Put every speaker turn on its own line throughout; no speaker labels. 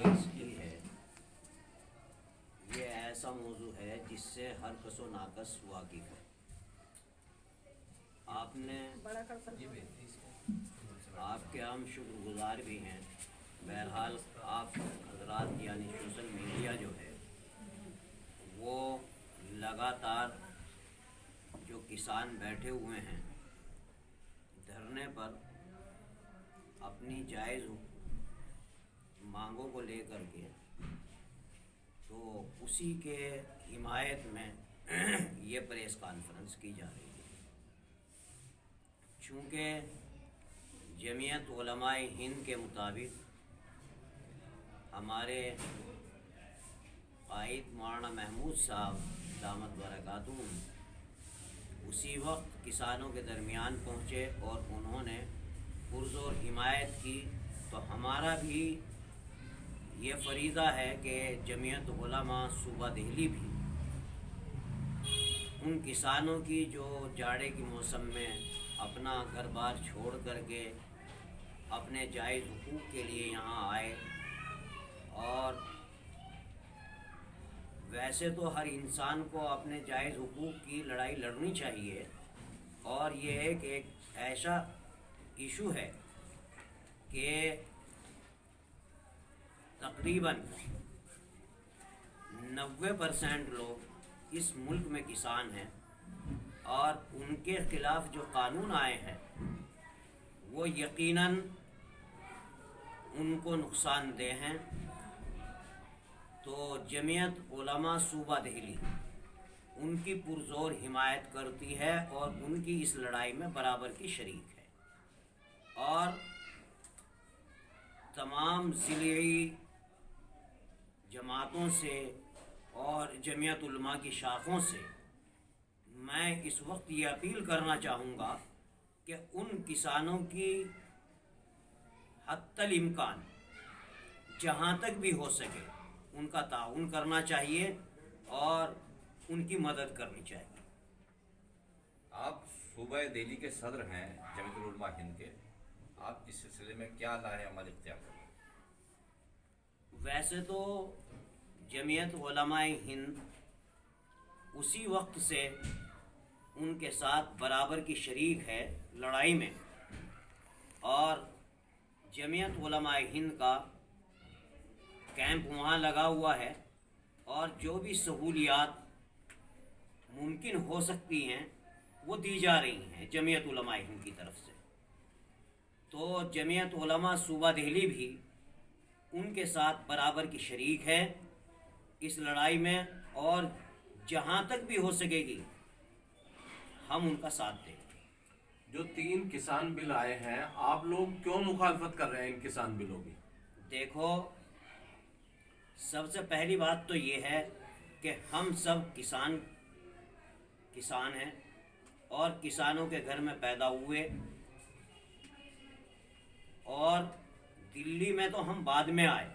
Conference की है, ये ऐसा मौजू है जिससे हर कसो नाकस वाकिफ है। आपने आपके हम शुक्रगुजार भी हैं। बहरहाल आप हजरात यानी सोशल मीडिया जो है वो लगातार जो किसान बैठे हुए हैं धरने पर अपनी जायज़ मांगों को लेकर के, तो उसी के हिमायत में ये प्रेस कॉन्फ्रेंस की जा रही है। चूँकि जमीयत उलमाए हिंद के मुताबिक हमारे कायद मौलाना महमूद साहब दामत बरकातुहू उसी वक्त किसानों के दरमियान पहुँचे और उन्होंने पुरज़ोर हिमायत की, तो हमारा भी ये फरीज़ा है कि जमीयत उलमा सूबा दिल्ली भी उन किसानों की जो जाड़े के मौसम में अपना घर बार छोड़ करके अपने जायज़ हुकूक के लिए यहाँ आए। और वैसे तो हर इंसान को अपने जायज़ हुकूक की लड़ाई लड़नी चाहिए, और ये एक ऐसा इशू है कि तकरीबन 90% लोग इस मुल्क में किसान हैं और उनके ख़िलाफ़ जो कानून आए हैं वो यकीनन उनको नुकसानदेह हैं। तो जमीयत उलमा सूबा दिल्ली उनकी पुरज़ोर हिमायत करती है और उनकी इस लड़ाई में बराबर की शरीक है। और तमाम ज़िली जमातों से और जमीयत उलमा की शाखों से मैं इस वक्त ये अपील करना चाहूँगा कि उन किसानों की हत्तल इम्कान जहाँ तक भी हो सके उनका ताउन करना चाहिए और उनकी मदद करनी चाहिए।
आप सूबा दिल्ली के सदर हैं जमीयत उलमा हिंद के, आप इस सिलसिले में क्या लाए अमल इख्तियार करें?
वैसे तो जमीयत उलमाए हिंद उसी वक्त से उनके साथ बराबर की शरीक है लड़ाई में, और जमीयत उलमाए हिंद का कैंप वहाँ लगा हुआ है और जो भी सहूलियात मुमकिन हो सकती हैं वो दी जा रही हैं जमीयत उलमाए हिंद की तरफ से। तो जमीयत उलमा सूबा दिल्ली भी उनके साथ बराबर की शरीक है इस लड़ाई में, और जहाँ तक भी हो सकेगी हम उनका साथ देंगे।
जो 3 किसान बिल आए हैं, आप लोग क्यों मुखालफत कर रहे हैं इन किसान बिलों की?
देखो, सबसे पहली बात तो ये है कि हम सब किसान हैं और किसानों के घर में पैदा हुए, और दिल्ली में तो हम बाद में आए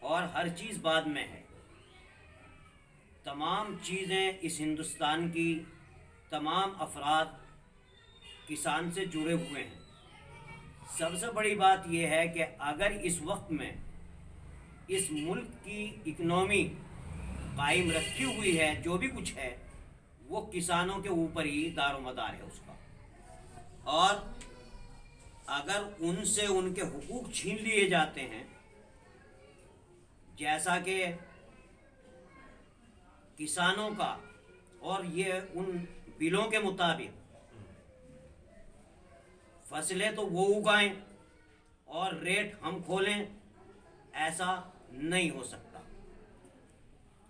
और हर चीज़ बाद में है। तमाम चीज़ें इस हिंदुस्तान की तमाम अफराद किसान से जुड़े हुए हैं। सबसे बड़ी बात यह है कि अगर इस वक्त में इस मुल्क की इकनॉमी कायम रखी हुई है, जो भी कुछ है वो किसानों के ऊपर ही दारोमदार है उसका, और अगर उनसे उनके हुकूक छीन लिए जाते हैं, जैसा कि किसानों का, और ये उन बिलों के मुताबिक फसलें तो वो उगाएं और रेट हम खोलें, ऐसा नहीं हो सकता।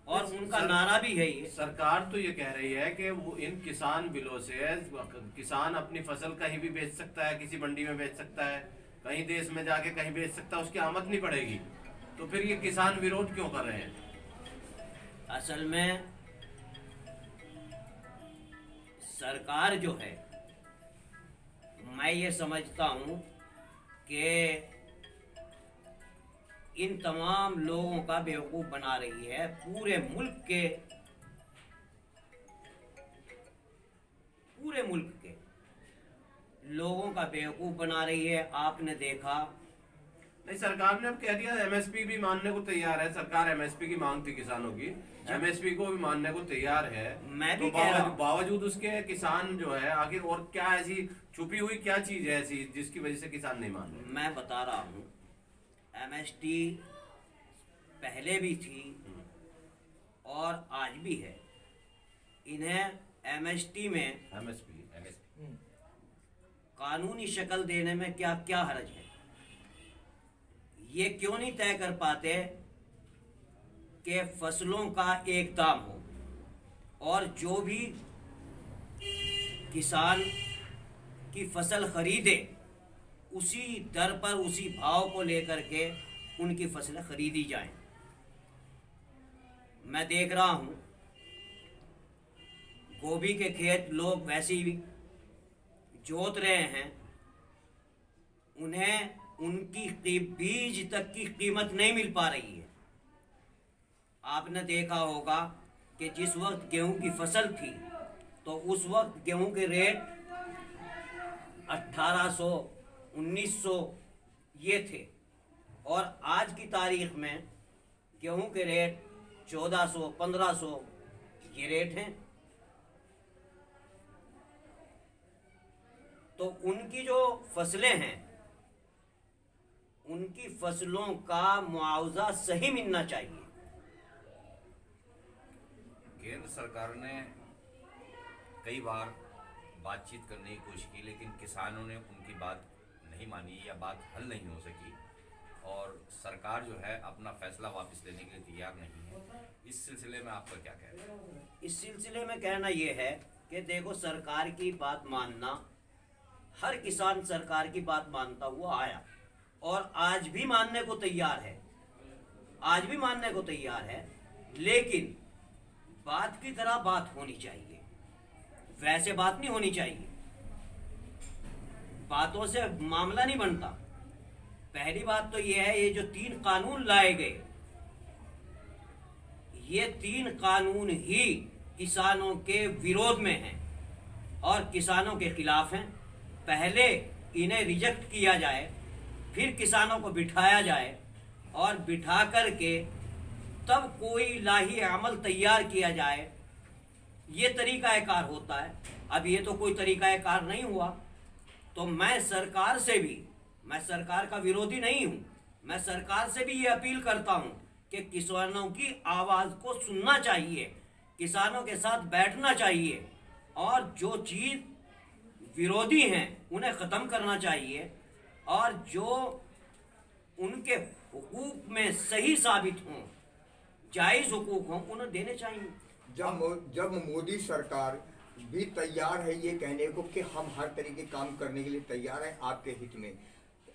और उनका नारा भी है ये।
सरकार तो ये कह रही है कि वो इन किसान बिलों से किसान अपनी फसल कहीं भी बेच सकता है, किसी मंडी में बेच सकता है, कहीं देश में जाके कहीं बेच सकता है, उसकी आमद नहीं पड़ेगी। तो फिर ये किसान विरोध क्यों कर रहे हैं?
असल में सरकार जो है, मैं ये समझता हूँ कि इन तमाम लोगों का बेवकूफ़ बना रही है। पूरे मुल्क के लोगों का बेवकूफ़ बना रही है। आपने देखा
नहीं, सरकार ने अब कह दिया एमएसपी भी मानने को तैयार है। सरकार एमएसपी की मांग थी किसानों की, एमएसपी को भी मानने को तैयार है।
मैं भी
तो
कह रहा हूं।
बावजूद उसके किसान जो है, आखिर और क्या ऐसी छुपी हुई क्या चीज है ऐसी जिसकी वजह से किसान नहीं मान रहे?
मैं बता रहा हूँ, एमएसटी पहले भी थी और आज भी है। इन्हें एमएसटी में
एमएसपी
कानूनी शक्ल देने में क्या क्या हर्ज है? ये क्यों नहीं तय कर पाते कि फसलों का एक दाम हो और जो भी किसान की फसल खरीदे उसी दर पर उसी भाव को लेकर के उनकी फसलें खरीदी जाएं। मैं देख रहा हूं गोभी के खेत लोग वैसे ही जोत रहे हैं, उन्हें उनकी बीज तक की कीमत नहीं मिल पा रही है। आपने देखा होगा कि जिस वक्त गेहूं की फसल थी तो उस वक्त गेहूं के रेट 1800 1900 ये थे और आज की तारीख में गेहूं के रेट 1400 1500 ये रेट हैं। तो उनकी जो फसलें हैं उनकी फसलों का मुआवजा सही मिलना चाहिए।
केंद्र सरकार ने कई बार बातचीत करने की कोशिश की, लेकिन किसानों ने उनकी बात नहीं मानी या बात हल नहीं हो सकी और सरकार जो है अपना फैसला वापस लेने के लिए तैयार नहीं है। इस सिलसिले में आपका क्या कहना है?
इस सिलसिले में कहना यह है कि देखो, सरकार की बात मानना, हर किसान सरकार की बात मानता हुआ आया और आज भी मानने को तैयार है, आज भी मानने को तैयार है। लेकिन बात की तरह बात होनी चाहिए, वैसे बात नहीं होनी चाहिए। बातों से मामला नहीं बनता। पहली बात तो यह है, ये जो 3 कानून लाए गए, ये 3 कानून ही किसानों के विरोध में हैं और किसानों के खिलाफ हैं। पहले इन्हें रिजेक्ट किया जाए, फिर किसानों को बिठाया जाए और बिठा करके तब कोई लाही अमल तैयार किया जाए, ये तरीकाकार होता है। अब ये तो कोई तरीकाकार नहीं हुआ। तो मैं सरकार से भी, मैं सरकार का विरोधी नहीं हूं, मैं सरकार से भी ये अपील करता हूं कि किसानों की आवाज को सुनना चाहिए, किसानों के साथ बैठना चाहिए और जो चीज विरोधी हैं उन्हें खत्म करना चाहिए और जो उनके हुकूक में सही साबित हों, जायज हुकूक हों, उन्हें देने चाहिए।
जब मोदी सरकार भी तैयार है ये कहने को कि हम हर तरीके काम करने के लिए तैयार हैं आपके हित में,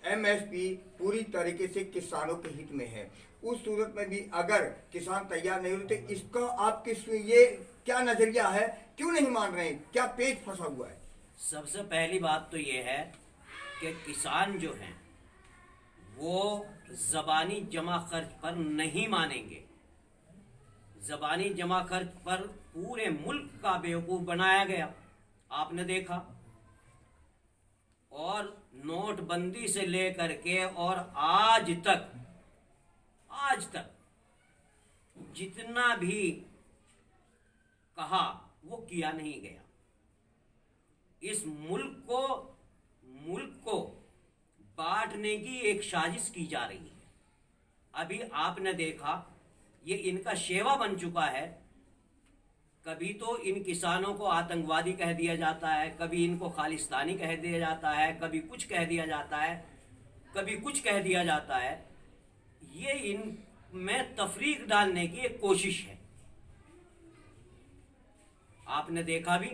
एमएसपी पूरी तरीके से किसानों के हित में है, उस सूरत में भी अगर किसान तैयार नहीं होते, इसका आपके ये क्या नजरिया है? क्यों नहीं मान रहे हैं? क्या पेच फंसा हुआ है?
सबसे पहली बात तो ये है कि किसान जो हैं वो ज़बानी जमा खर्च पर नहीं मानेंगे। ज़बानी जमा खर्च पर पूरे मुल्क का बेवकूफ़ बनाया गया, आपने देखा। और नोटबंदी से लेकर के और आज तक जितना भी कहा वो किया नहीं गया। इस मुल्क को बांटने की एक साजिश की जा रही है। अभी आपने देखा, ये इनका शेवा बन चुका है। कभी तो इन किसानों को आतंकवादी कह दिया जाता है, कभी इनको खालिस्तानी कह दिया जाता है, कभी कुछ कह दिया जाता है, कभी कुछ कह दिया जाता है। ये इनमें तफरीक डालने की एक कोशिश है। आपने देखा भी,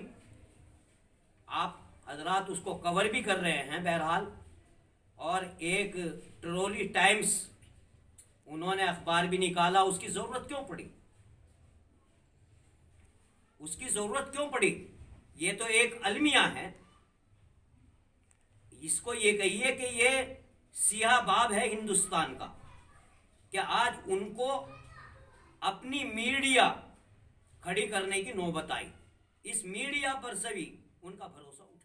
आप हजरात उसको कवर भी कर रहे हैं बहरहाल। और एक ट्रोली टाइम्स उन्होंने अखबार भी निकाला, उसकी जरूरत क्यों पड़ी? उसकी जरूरत क्यों पड़ी? ये तो एक अलमिया है। इसको ये कहिए कि ये सियाह बाब है हिंदुस्तान का, कि आज उनको अपनी मीडिया खड़ी करने की नौबत आई। इस मीडिया पर से भी उनका भरोसा उठ